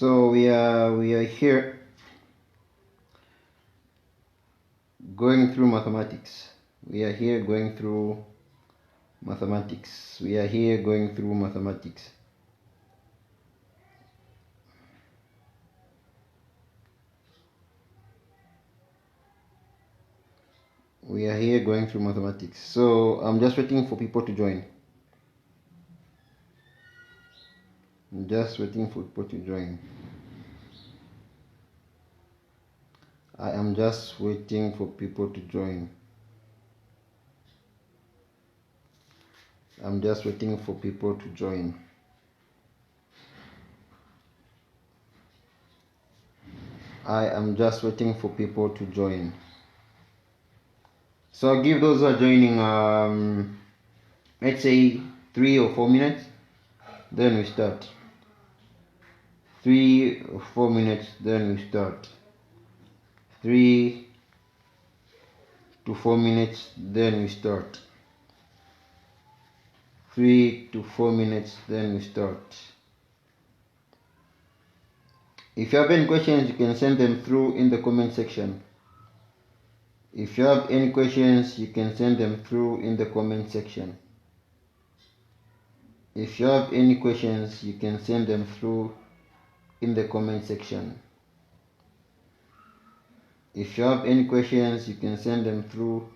So we are here going through mathematics. We are here going through mathematics. We are here going through mathematics. We are here going through mathematics. So I'm just waiting for people to join. I'm just waiting for people to join. I am just waiting for people to join. I'm just waiting for people to join. I am just waiting for people to join. So I'll give those who are joining, let's say 3 or 4 minutes, then we start. 3 or 4 minutes, then we start. 3 to 4 minutes, then we start. 3 to 4 minutes, then we start. If you have any questions, you can send them through in the comment section. If you have any questions, you can send them through in the comment section. If you have any questions, you can send them through in the comment section. If you have any questions, you can send them through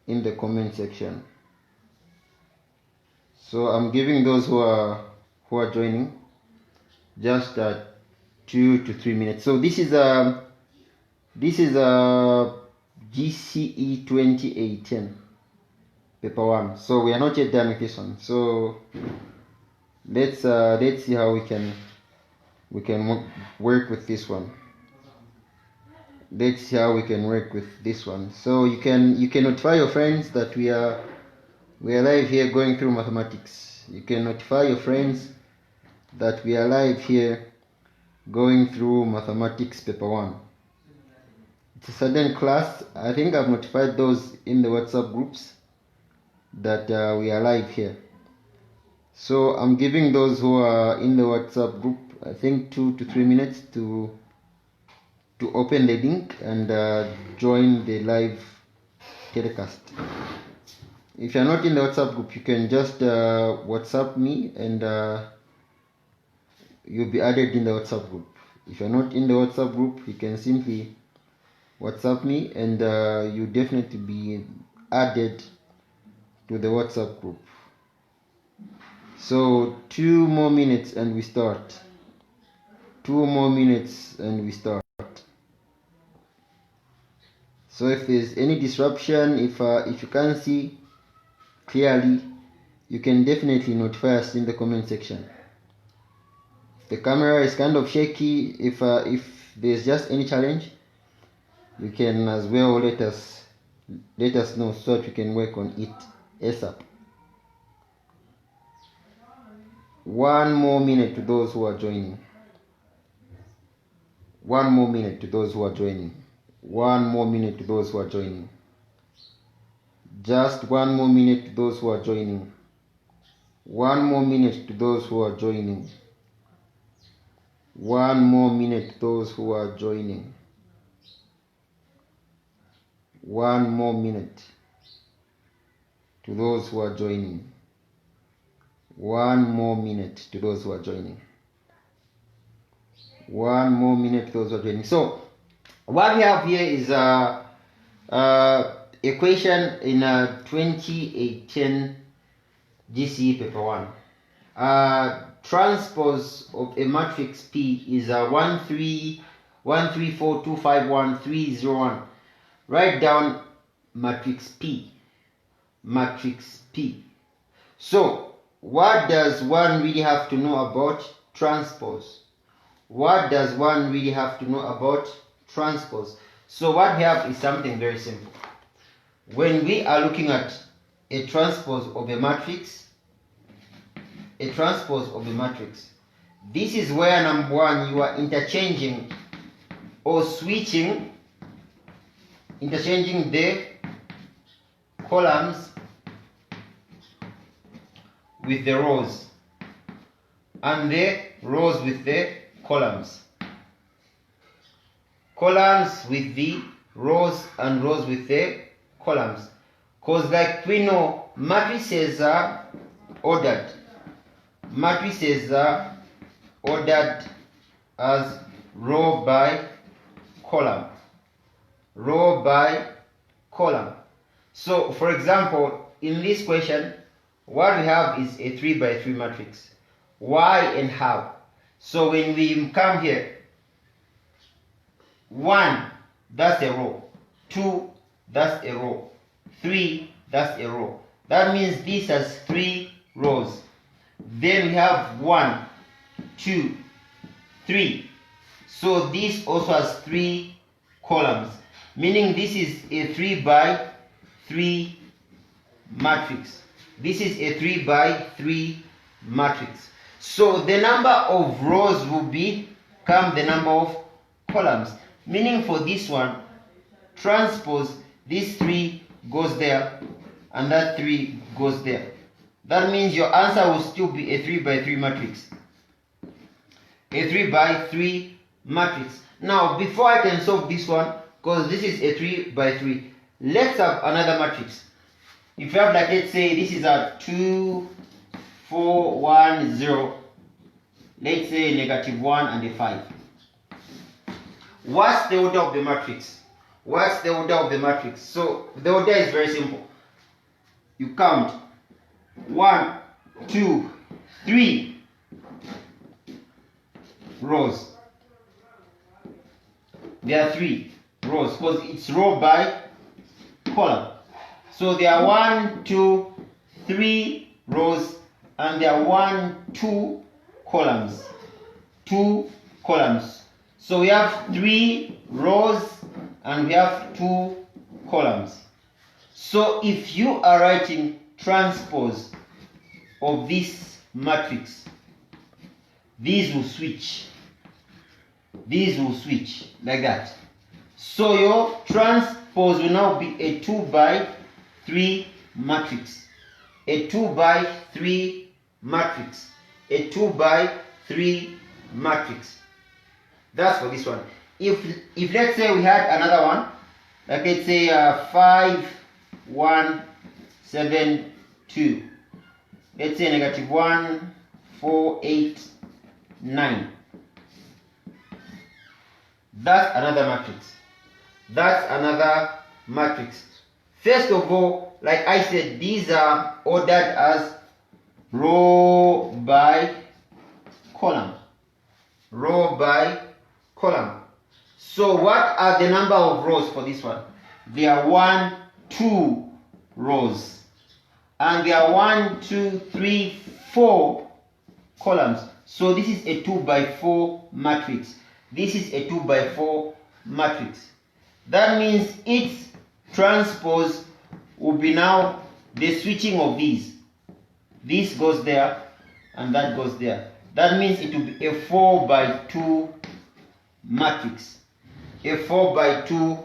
in the comment section. So I'm giving those who are joining just 2 to 3 minutes. So this is a GCE 2018 paper 1. So we are not yet done with this one. So let's see how we can work with this one. Let's see how we can work with this one. So you can notify your friends that we are live here going through mathematics. You can notify your friends that we are live here going through mathematics paper 1. It's a sudden class. I think I've notified those in the WhatsApp groups that we are live here. So I'm giving those who are in the WhatsApp group, I think 2 to 3 minutes to open the link and join the live telecast. If you're not in the WhatsApp group, you can just WhatsApp me and you'll be added in the WhatsApp group. If you're not in the WhatsApp group, you can simply WhatsApp me and you definitely be added to the WhatsApp group. So 2 more minutes and we start. 2 more minutes and we start. So if there's any disruption, if you can't see clearly, you can definitely notify us in the comment section. If the camera is kind of shaky, if there's just any challenge, you can as well let us know so that we can work on it ASAP. 1 more minute to those who are joining. 1 more minute to those who are joining. 1 more minute to those who are joining. Just 1 more minute to those who are joining. 1 more minute to those who are joining. 1 more minute to those who are joining. 1 more minute to those who are joining. 1 more minute to those who are joining. 1 more minute to those who are joining. So what we have here is equation in 2018 GCE paper 1. Transpose of a matrix P is 134251301. Write down matrix P. Matrix P. So what does one really have to know about transpose? What does one really have to know about transpose? So what we have is something very simple. When we are looking at a transpose of a matrix, this is where number 1, you are interchanging or interchanging the columns with the rows and the rows with the columns. Columns with the rows and rows with the columns. Because like we know, matrices are ordered. Matrices are ordered as row by column. Row by column. So for example, in this question, what we have is a 3 by 3 matrix. Why and how? So when we come here, 1, that's a row. 2, that's a row. 3, that's a row. That means this has 3 rows. Then we have 1, 2, 3. So this also has 3 columns, meaning this is a 3 by 3 matrix. This is a 3 by 3 matrix. So the number of rows will become the number of columns, meaning for this one, transpose, this 3 goes there and that 3 goes there. That means your answer will still be a 3 by 3 matrix. A 3 by 3 matrix. Now before I can solve this one, because this is a 3 by 3, let's have another matrix. If you have, like, let's say this is a 2, 4, 1, 0, let's say -1 and a 5. What's the order of the matrix? What's the order of the matrix? So the order is very simple. You count 1, 2, 3 rows. There are 3 rows because it's row by column. So there are 1, 2, 3 rows and there are 1, 2 columns. 2 columns. So we have 3 rows and we have 2 columns. So if you are writing transpose of this matrix, these will switch. These will switch like that. So your transpose will now be a 2 by 3 matrix. A 2 by 3 matrix. A 2 by 3 matrix. That's for this one. If let's say we had another one, like let's say 5, 1, 7, 2. Let's say -1, 4, 8, 9. That's another matrix. That's another matrix. First of all, like I said, these are ordered as row by column. Row by column. So what are the number of rows for this one? There are 1, 2 rows. And there are 1, 2, 3, 4 columns. So this is a 2 by 4 matrix. This is a 2 by 4 matrix. That means its transpose will be now the switching of these. This goes there and that goes there. That means it will be a 4 by 2 matrix. A 4 by 2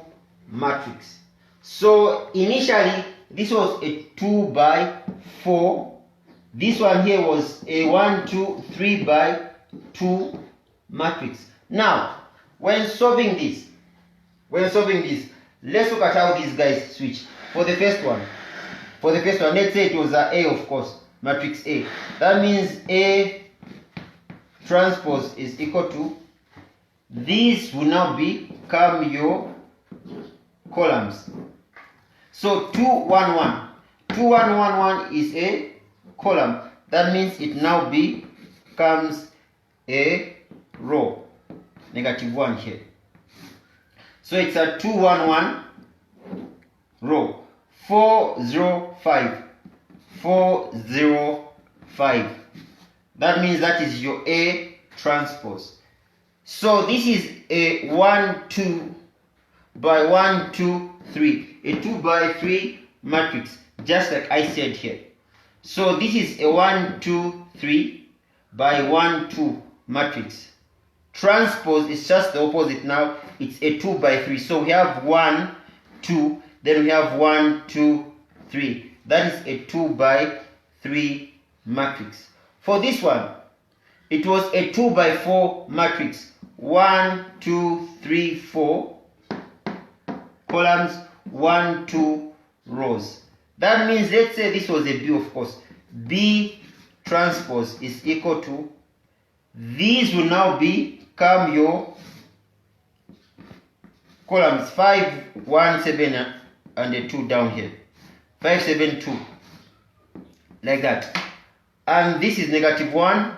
matrix. So initially this was a 2 by 4. This one here was a 1, 2, 3 by 2 matrix. Now, when solving this, let's look at how these guys switch. For the first one, let's say it was A, of course, matrix A. That means A transpose is equal to, these will now become your columns. So 2, 1, 1. 2, 1, 1, 1 is a column. That means it now becomes a row. -1 here. So it's a 2, 1, 1 row. 4, 0, 5. 4, 0, 5. That means that is your A transpose. So this is a 1, 2 by 1, 2, 3. A 2 by 3 matrix, just like I said here. So this is a 1, 2, 3 by 1, 2 matrix. Transpose is just the opposite now. It's a 2 by 3. So we have 1, 2, then we have 1, 2, 3. That is a 2 by 3 matrix. For this one, it was a 2 by 4 matrix. 1, 2, 3, 4 columns, 1, 2 rows. That means, let's say this was a B, of course. B transpose is equal to, these will now become your columns 5, 1, 7, and a 2 down here. 5, 7, 2. Like that. And this is negative 1,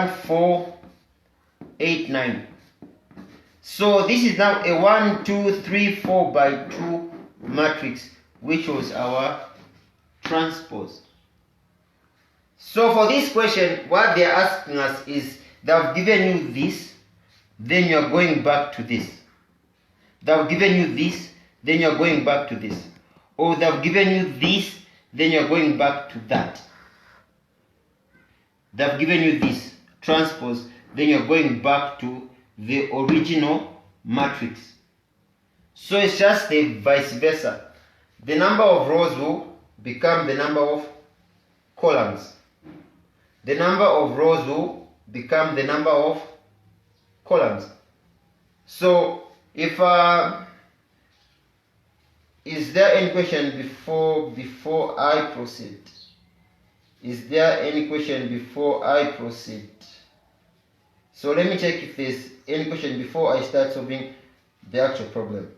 4, 8, 9. So this is now a 1, 2, 3, 4 by 2 matrix, which was our transpose. So for this question, what they are asking us is, they have given you this, then you are going back to this. They have given you this, then you are going back to this. Or they have given you this, then you are going back to that. They have given you this transpose, then you are going back to the original matrix. So it's just the vice versa. The number of rows will become the number of columns. The number of rows will become the number of columns. So if is there any question before I proceed? Is there any question before I proceed? So let me check if there's any question before I start solving the actual problem.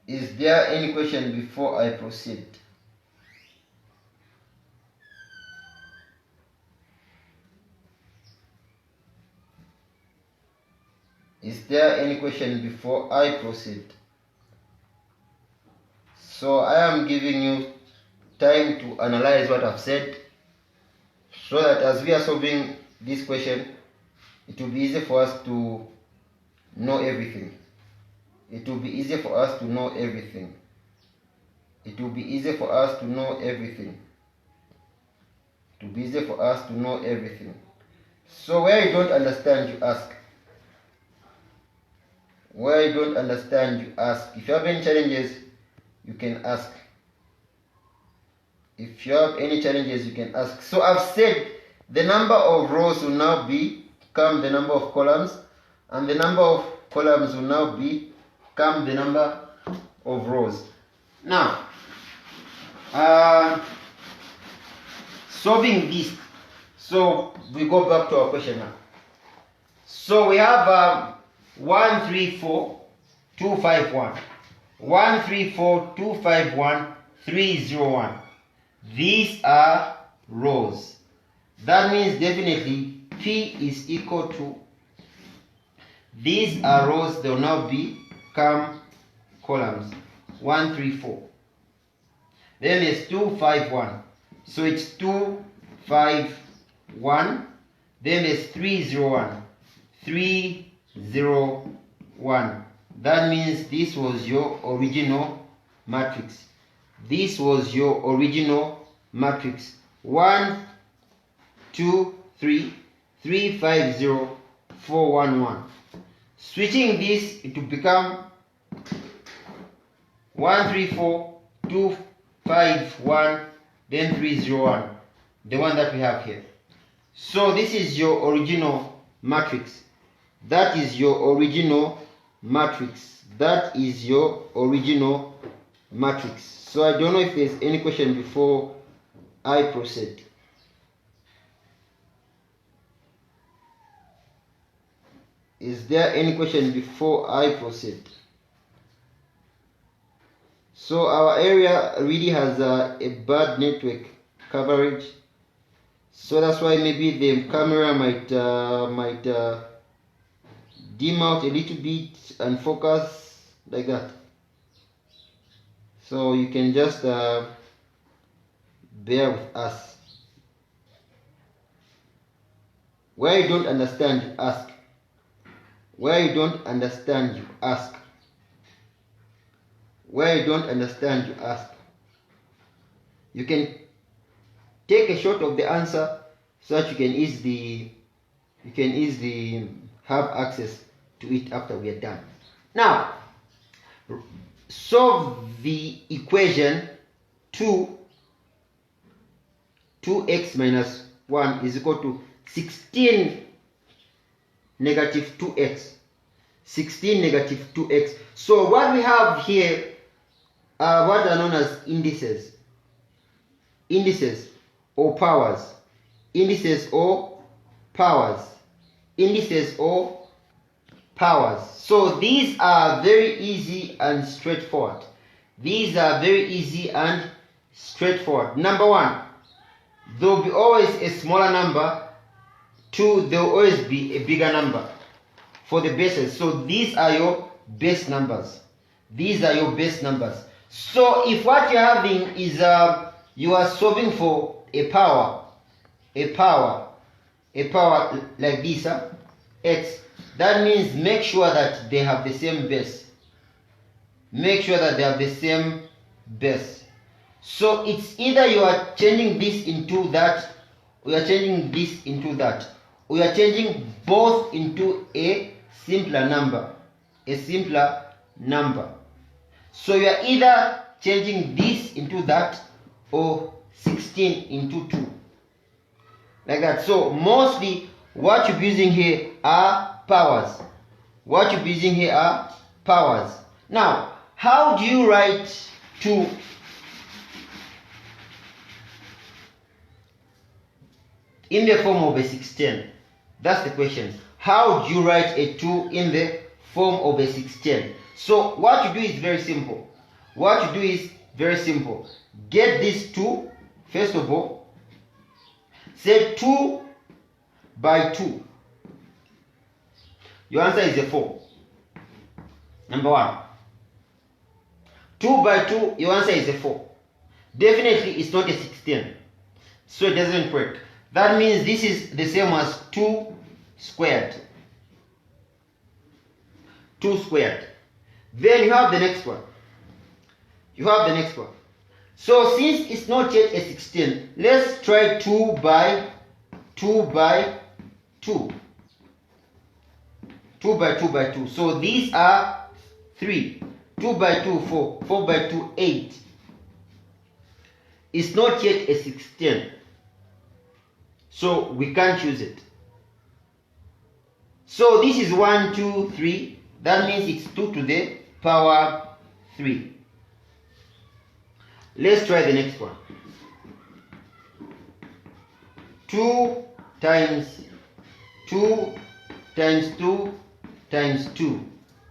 Is there any question before I proceed? Is there any question before I proceed? So I am giving you time to analyze what I've said, so that as we are solving this question, it will be easy for us to know everything. It will be easy for us to know everything. It will be easy for us to know everything. It will be easy for us to know everything. So where you don't understand, you ask. Where you don't understand, you ask. If you have any challenges, you can ask. If you have any challenges, you can ask. So I've said the number of rows will now become the number of columns, and the number of columns will now become the number of rows. Now, solving this, so we go back to our question now. So we have 1, 3, 4, 2, 5, 1. 1, 3, 4, 2, 5, 1, 3, 0, 1. These are rows. That means definitely P is equal to, these are rows, they will now become columns. 1, 3, 4. Then there's 2, 5, 1. So it's 2, 5, 1. Then there's 3, 0, 1. 3, 0, 1. That means this was your original matrix. This was your original matrix. 1, 2, 3, 3, 5, 0, 4, 1, 1. Switching this, it will become 1, 3, 4, 2, 5, 1, then 3, 0, 1. The one that we have here. So this is your original matrix. That is your original matrix. That is your original matrix. So I don't know if there's any question before I proceed. Is there any question before I proceed? So our area really has a bad network coverage. So that's why maybe the camera might dim out a little bit and focus like that. So you can just bear with us. Where you don't understand, you ask. Where you don't understand, you ask. Where you don't understand, you ask. You can take a shot of the answer so that you can easily have access to it after we are done. Now, solve the equation 2x minus 1 is equal to 16 negative 2x. 16 negative 2x. So what we have here are what are known as indices. Indices or powers. Indices or powers. Indices or powers. So these are very easy and straightforward. These are very easy and straightforward. Number one, there will be always a smaller number. Two, there will always be a bigger number for the bases. So these are your base numbers. These are your base numbers. So if what you're having is you are solving for a power like this, x, that means make sure that they have the same base. Make sure that they have the same base. So it's either you are changing this into that, or you are changing this into that, or you are changing both into a simpler number. A simpler number. So you are either changing this into that or 16 into 2. Like that. So mostly what you're using here are powers. What you're using here are powers. Now, how do you write 2 in the form of a 16? That's the question. How do you write a 2 in the form of a 16? So what you do is very simple. What you do is very simple. Get this 2, first of all. Say 2 by 2. Your answer is a 4. Number 1. 2 by 2, your answer is a 4. Definitely it's not a 16. So it doesn't work. That means this is the same as 2 squared. 2 squared. Then you have the next one. You have the next one. So since it's not yet a 16, let's try 2 by 2 by 2. 2 by 2 by 2. So these are 3. 2 by 2, 4. 4 by 2, 8. It's not yet a 16. So we can't use it. So this is 1, 2, 3. That means it's 2 to the power 3. Let's try the next one. 2 times 2 times 2 times 2.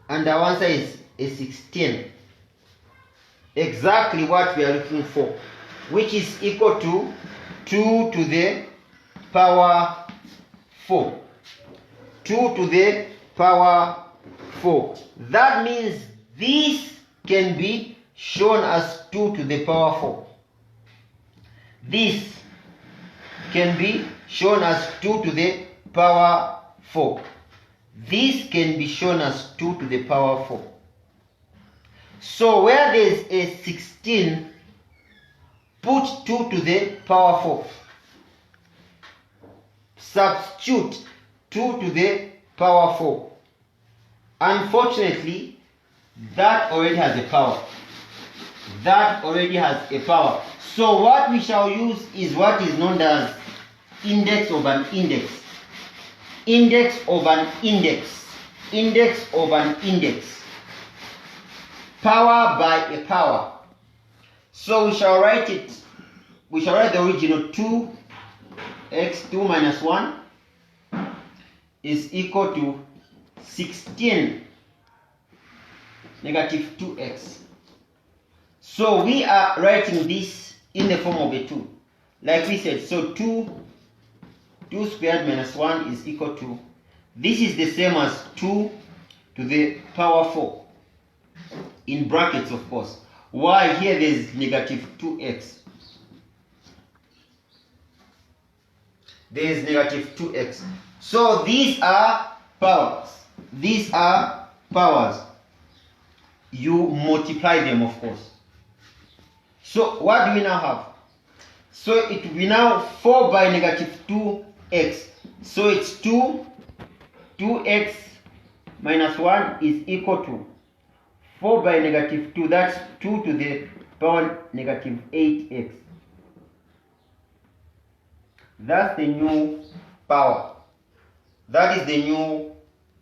And our answer is a 16. Exactly what we are looking for. Which is equal to 2 to the power 4. 2 to the power 4. That means this can be shown as 2 to the power 4. This can be shown as 2 to the power 4. This can be shown as 2 to the power 4. So where there is a 16, put 2 to the power 4. Substitute 2 to the power 4. Unfortunately, that already has a power. That already has a power. So what we shall use is what is known as index of an index. Index of an index. Index of an index. Power by a power. So we shall write it. We shall write the original 2x2 minus 1 is equal to 16 negative 2x. So we are writing this in the form of a 2. Like we said, so 2 squared minus 1 is equal to, this is the same as 2 to the power 4. In brackets, of course. Why? Here there is negative 2x. There is negative 2x. So these are powers. These are powers. You multiply them, of course. So what do we now have? So it will be now 4 by negative 2x. So it's 2x minus 1 is equal to 4 by negative 2, that's 2 to the power negative 8x. That's the new power. That is the new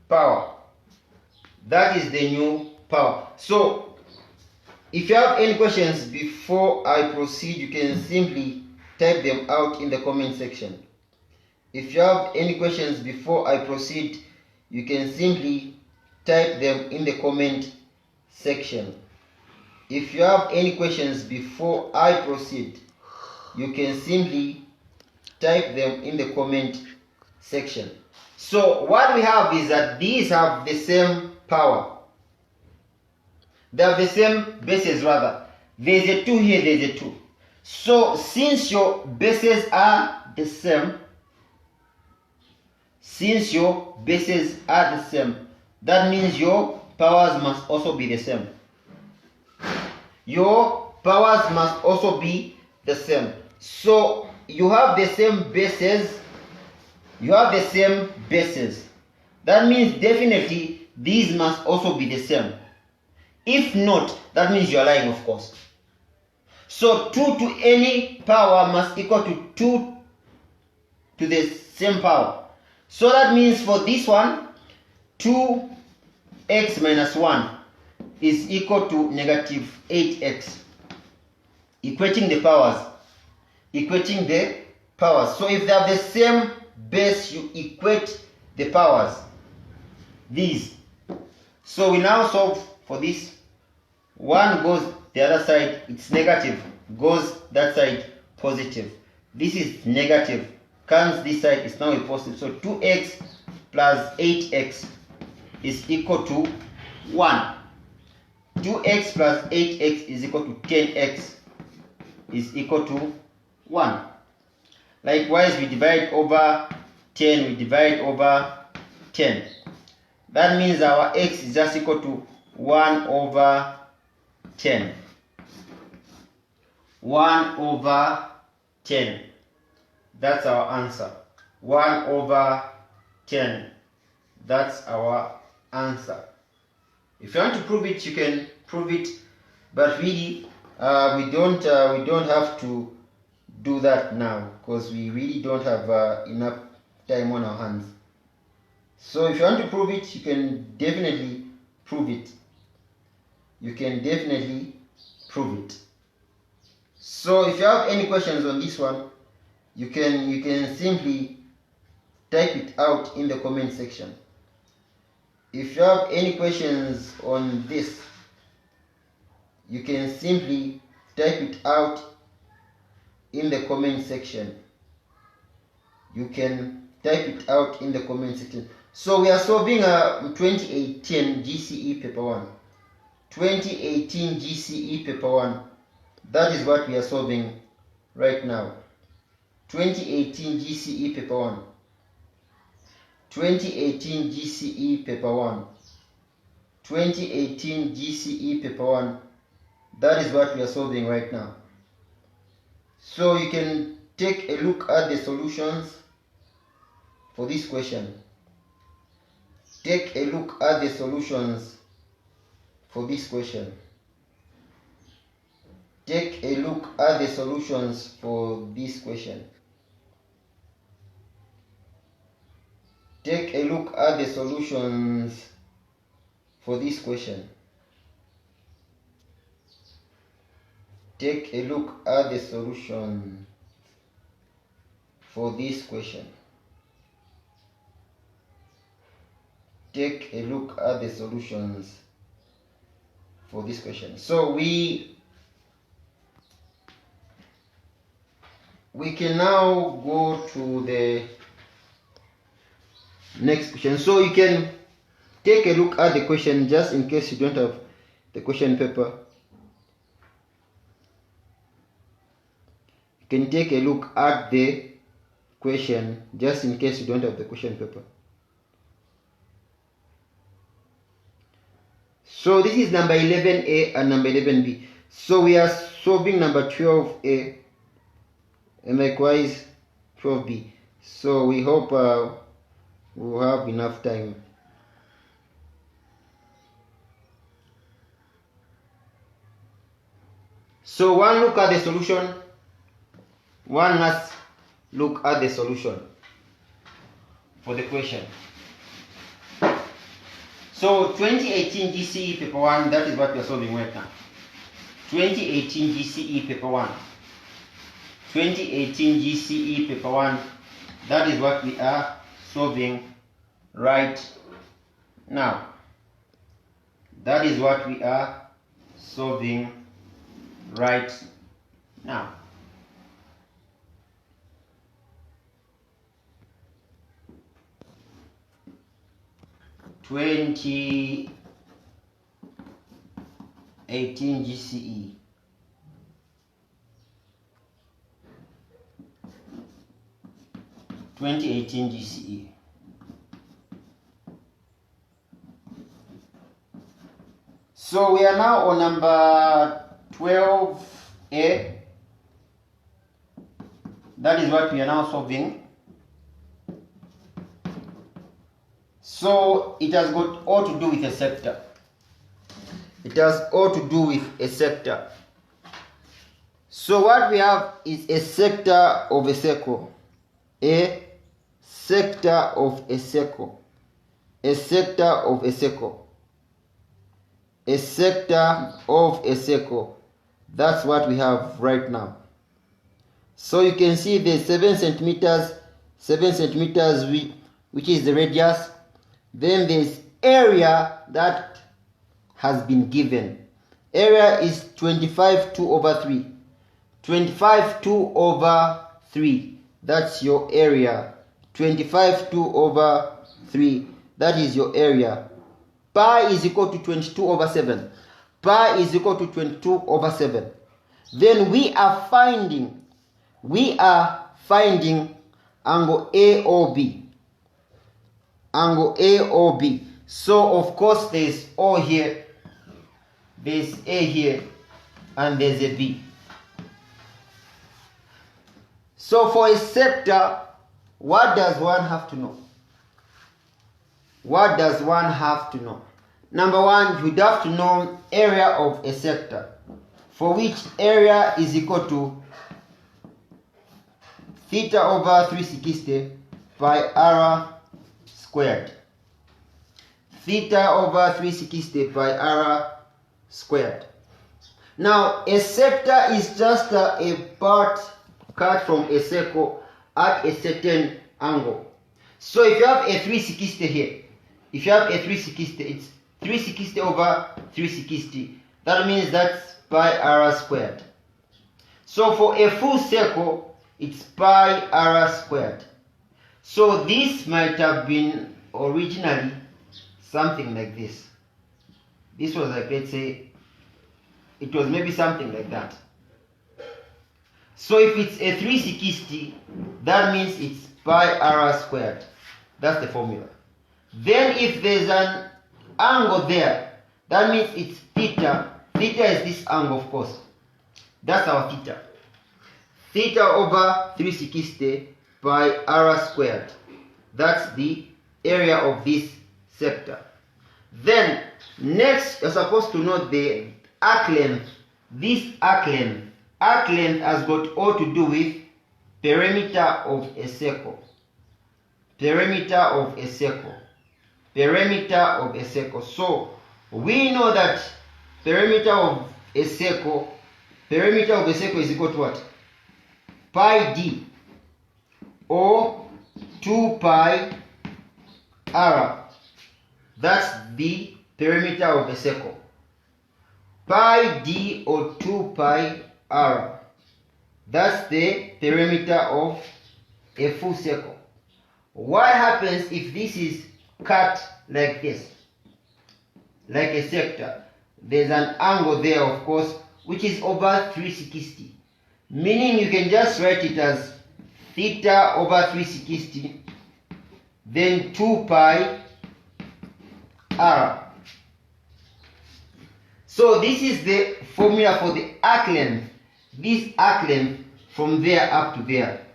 power. That is the new power. So, if you have any questions before I proceed, you can simply type them out in the comment section. If you have any questions before I proceed, you can simply type them in the comment section. If you have any questions before I proceed, you can simply type them in the comment section. So what we have is that these have the same power. They have the same bases rather. There's a 2 here, there's a 2. So since your bases are the same, that means your powers must also be the same. Your powers must also be the same. So you have the same bases. That means definitely these must also be the same. If not, that means you are lying, of course. So 2 to any power must equal to 2 to the same power. So that means for this one, 2x minus 1 is equal to negative 8x. Equating the powers. So if they have the same base, you equate the powers. These. So we now solve for this. 1 goes the other side, it's negative. Goes that side, positive. This is negative. Comes this side, it's now a positive. So 2x plus 8x is equal to 1. 2x plus 8x is equal to 10x is equal to 1. Likewise, we divide over 10, we divide over 10. That means our x is just equal to 1 over 10. 1 over 10. That's our answer. 1 over 10. That's our answer. If you want to prove it, you can prove it, but really, we don't have to do that now because we really don't have enough time on our hands. So if you want to prove it, you can definitely prove it. So if you have any questions on this one, you can simply type it out in the comment section. If you have any questions on this, you can simply type it out in the comment section. So we are solving 2018 GCE paper 1. 2018 GCE paper 1. That is what we are solving right now. 2018 GCE paper 1. 2018 GCE paper 1. 2018 GCE paper 1. That is what we are solving right now. So you can take a look at the solutions for this question. Take a look at the solutions for this question. Take a look at the solutions for this question. Take a look at the solutions for this question. Take a look at the solution for this question. Take a look at the solutions for this question. So we can now go to the next question. So you can take a look at the question just in case you don't have the question paper. You can take a look at the question just in case you don't have the question paper. So this is number 11A and number 11B. So we are solving number 12A and likewise 12B. So we hope we'll have enough time. So one look at the solution. One must look at the solution for the question. So 2018 GCE paper 1, that is what we are solving right now. 2018 GCE paper 1. 2018 GCE paper 1, that is what we are solving right now. That is what we are solving right now. (2018 GCE). GCE. So we are now on number 12A. That is what we are now solving. So it has got all to do with a sector. It has all to do with a sector. So what we have is a sector of a circle. A sector of a circle. A sector of a circle. A sector of a circle. That's what we have right now. So you can see the 7 centimeters, which is the radius. Then there's area that has been given. Area is 25/2/3. 25/2/3. That's your area. 25/2/3. That is your area. Pi is equal to 22/7. Pi is equal to 22/7. Then we are finding angle AOB. Angle AOB. So of course there's O here, there's A here, and there's a B. So for a sector, what does one have to know? What does one have to know? Number one, you'd have to know area of a sector, for which area is equal to theta over 360 pi r squared. Theta over 360 pi r squared. Now, a sector is just a part cut from a circle at a certain angle. So if you have a 360 here, if you have a 360, it's 360 over 360. That means that's pi r squared. So for a full circle, it's pi r squared. So this might have been originally something like this. This was like, let's say, it was maybe something like that. So if it's a 360, that means it's pi r squared. That's the formula. Then if there's an angle there, that means it's theta. Theta is this angle, of course. That's our theta. Theta over 360 pi r squared. That's the area of this sector. Then next you're supposed to note the arc length. This arc length. Arc length has got all to do with perimeter of a circle. Perimeter of a circle. Perimeter of a circle. So we know that perimeter of a circle is equal to what? Pi d, or 2 pi r. That's the perimeter of a circle. Pi d or 2 pi r. That's the perimeter of a full circle. What happens if this is cut like this? Like a sector. There's an angle there, of course, which is over 360. Meaning you can just write it as theta over 360, then 2 pi r. So this is the formula for the arc length. This arc length from there up to there.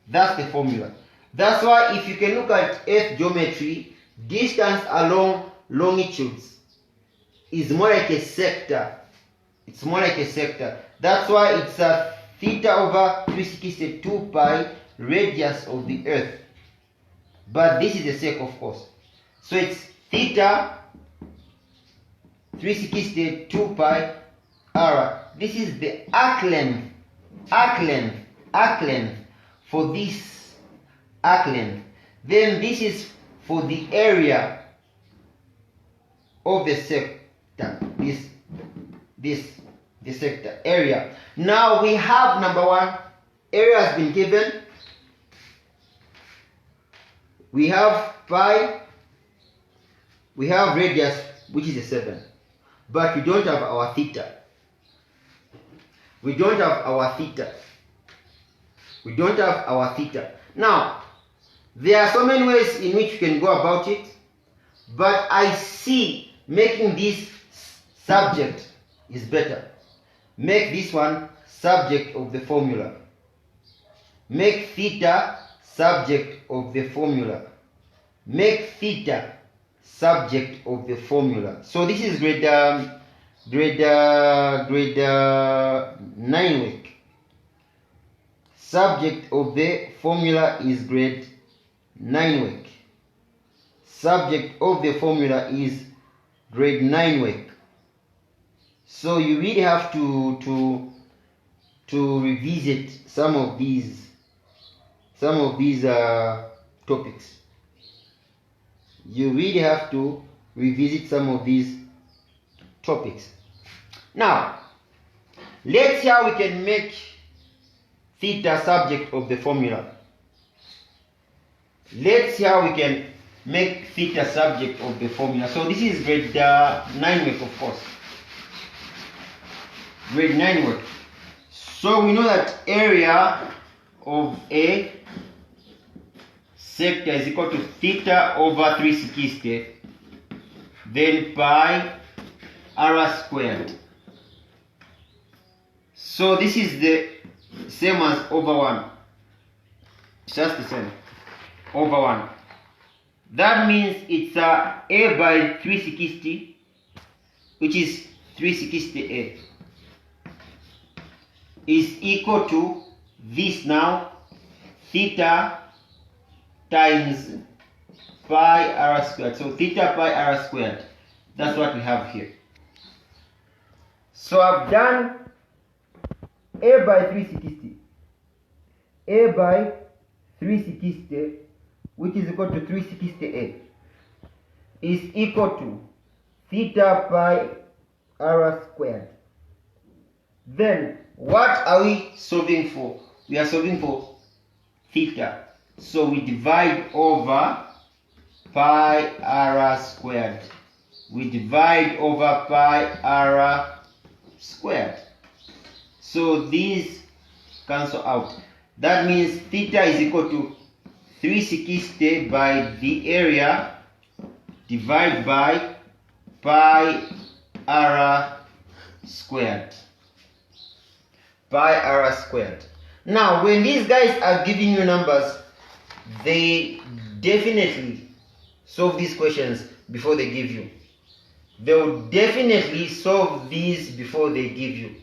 That's the formula. That's why if you can look at earth geometry, distance along longitudes is more like a sector. It's more like a sector. That's why it's a theta over 362 pi radius of the earth. But this is a sec, of course. So it's theta 362 pi r. This is the arc length for this arc length. Then this is for the area of the sector. The sector area. Now we have number one, area has been given. We have pi, we have radius, which is a 7, but we don't have our theta. We don't have our theta. We don't have our theta. Now, there are so many ways in which you can go about it, but I see making this subject is better. Make this one subject of the formula. Make theta subject of the formula. Make theta subject of the formula. So this is grade 9 week. Subject of the formula is grade 9 week. Subject of the formula is grade 9 week. So you really have to revisit some of these topics. You really have to revisit some of these topics. Now, let's see how we can make theta subject of the formula. Let's see how we can make theta subject of the formula. So this is grade 9 week, of course. Grade 9 work. So we know that area of a sector is equal to theta over 360, then pi r squared. So this is the same as over 1. It's just the same. Over 1. That means it's a by 360, which is 360a. Is equal to this now, theta times pi r squared. So theta pi r squared. That's what we have here. So I've done a by 360. A by 360, which is equal to 360a, is equal to theta pi r squared. Then what are we solving for? We are solving for theta. So we divide over pi r squared. We divide over pi r squared. So these cancel out. That means theta is equal to 360 by the area divided by pi r squared. Pi r squared. Now, when these guys are giving you numbers, they definitely solve these questions before they give you. They will definitely solve these before they give you.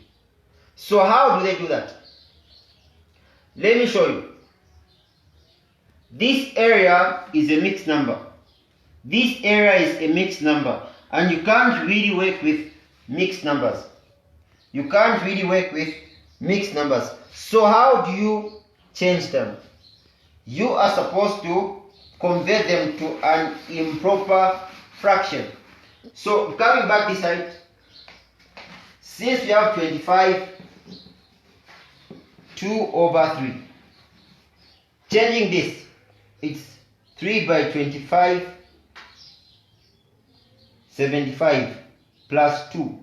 So how do they do that? Let me show you. This area is a mixed number. This area is a mixed number, and you can't really work with mixed numbers. You can't really work with mixed numbers. So how do you change them? You are supposed to convert them to an improper fraction. So coming back this side, since we have 25, 2 over 3. Changing this, it's 3 by 25, 75 plus 2,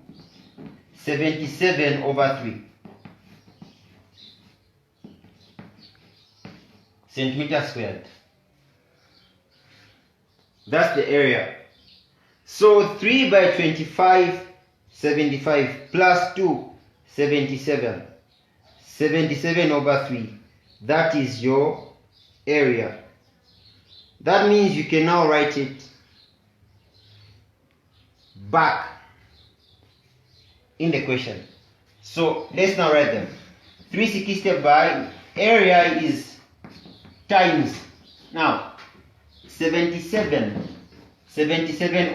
77 over 3. Centimeter squared. That's the area. So 3 by 25, 75 plus 2, 77. 77 over 3. That is your area. That means you can now write it back in the question. So let's now write them. 360 by area is times. Now 77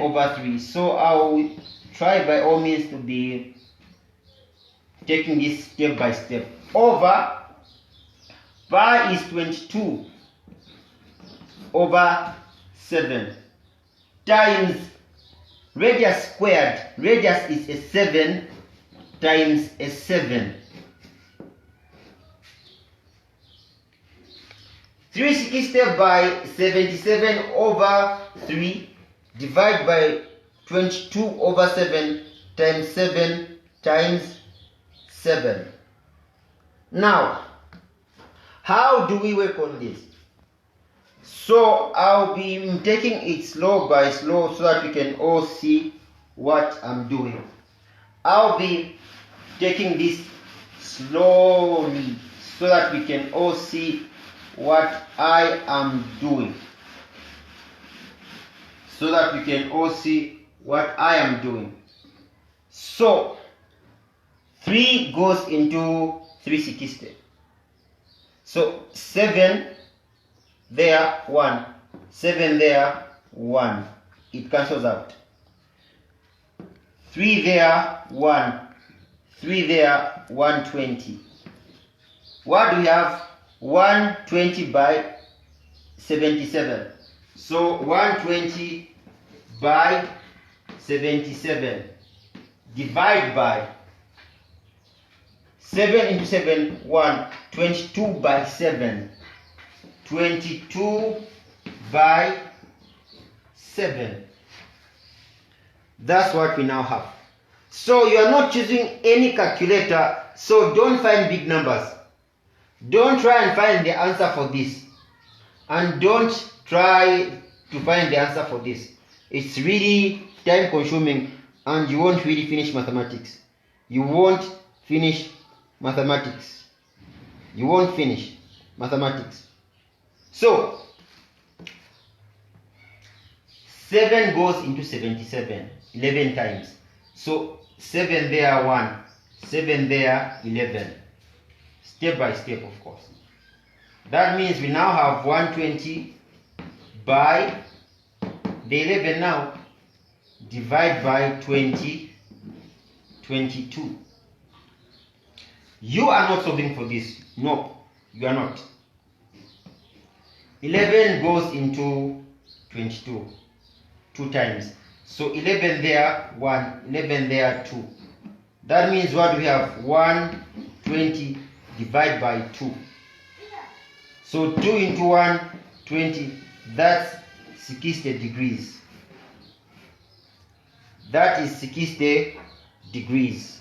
over 3. So I'll try by all means to be taking this step by step. Over pi is 22 over 7 times radius squared. Radius is a 7 times a 7. 360 by 77 over 3 divided by 22 over 7 times 7 times 7. Now, how do we work on this? So I'll be taking it slow by slow so that we can all see what I'm doing. I'll be taking this slowly so that we can all see what I am doing. So that we can all see what I am doing. So 3 goes into 360. So 7 there, 1. 7 there, 1. It cancels out. 3 there, 1. 3 there, 120. What do we have? 120 by 77. So 120 by 77 divide by 7 into 7, 1. 22 by 7. 22 by 7. That's what we now have. So you are not choosing any calculator, so don't find big numbers. Don't try and find the answer for this. And don't try to find the answer for this. It's really time consuming and you won't really finish mathematics. You won't finish mathematics. You won't finish mathematics. So 7 goes into 77 11 times. So 7 there, 1. 7 there, 11. Step by step, of course. That means we now have 120 by the 11 now. Divide by 20, 22. You are not solving for this. No, you are not. 11 goes into 22. 2 times. So 11 there, 1. 11 there, 2. That means what do we have? 120 divided by 2. So 2 into 1, 20. That's 60 degrees. That is 60 degrees.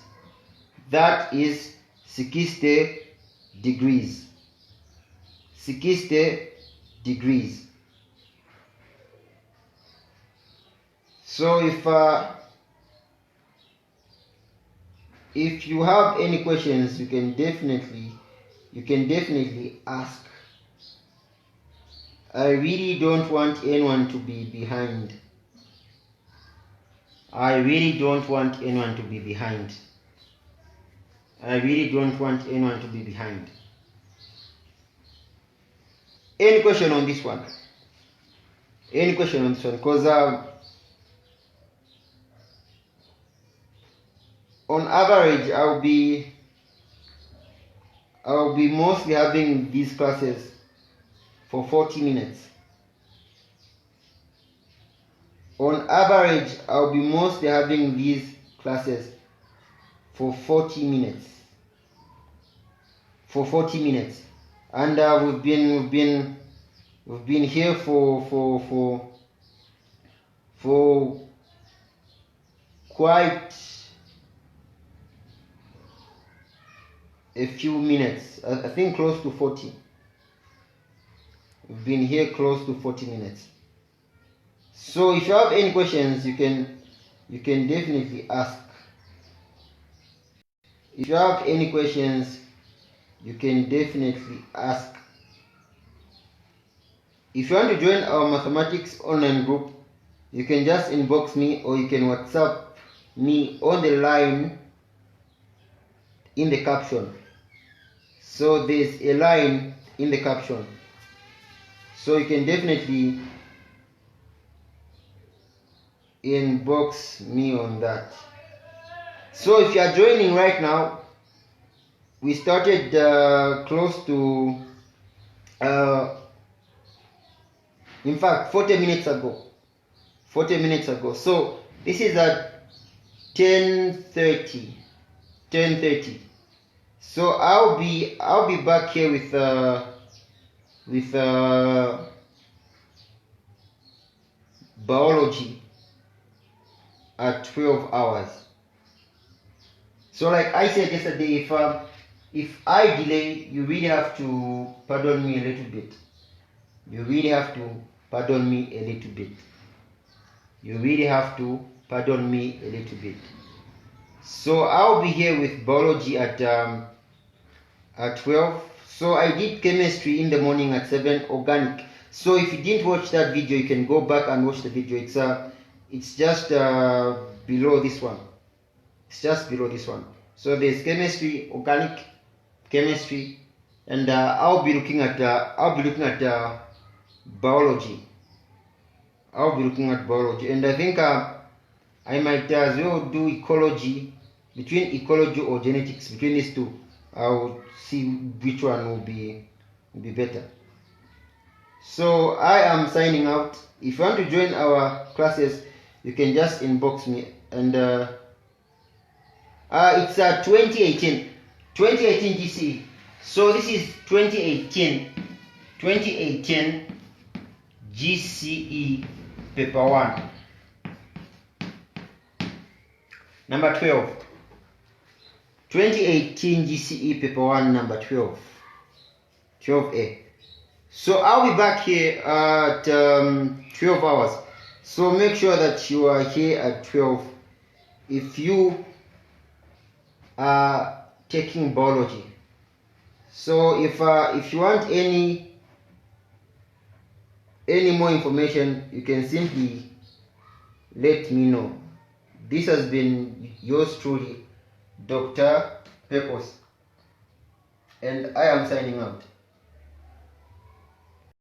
That is 60 degrees. 60 degrees. So if you have any questions, you can definitely ask. I really don't want anyone to be behind. I really don't want anyone to be behind. I really don't want anyone to be behind. Any question on this one? Any question on this one? Because on average, I'll be mostly having these classes for 40 minutes. On average, I'll be mostly having these classes for 40 minutes. For 40 minutes, and we've been here for quite a few minutes. I think close to 40. We've been here close to 40 minutes. So if you have any questions, you can definitely ask. If you have any questions, you can definitely ask. If you want to join our mathematics online group, you can just inbox me or you can WhatsApp me on the line in the caption. So there's a line in the caption. So you can definitely inbox me on that. So if you are joining right now, we started close to in fact 40 minutes ago. So this is at 10:30. So I'll be back here with biology at 12 hours. So like I said yesterday, if I delay, you really have to pardon me a little bit. So I'll be here with biology at 12. So I did chemistry in the morning at 7, organic. So if you didn't watch that video, you can go back and watch the video. It's just below this one. So there's chemistry, organic chemistry, and I'll be looking at biology. And I think I might as well do ecology, between ecology or genetics, between these two. I'll see which one will be better. So I am signing out. If you want to join our classes, you can just inbox me, and it's 2018 GCE. So this is 2018 GCE paper 1, number 12. 2018 GCE paper 1, number 12, 12A. So I'll be back here at 12 hours. So make sure that you are here at 12 if you are taking biology. So if you want any more information, you can simply let me know. This has been yours truly, Dr. Pepos, and I am signing out.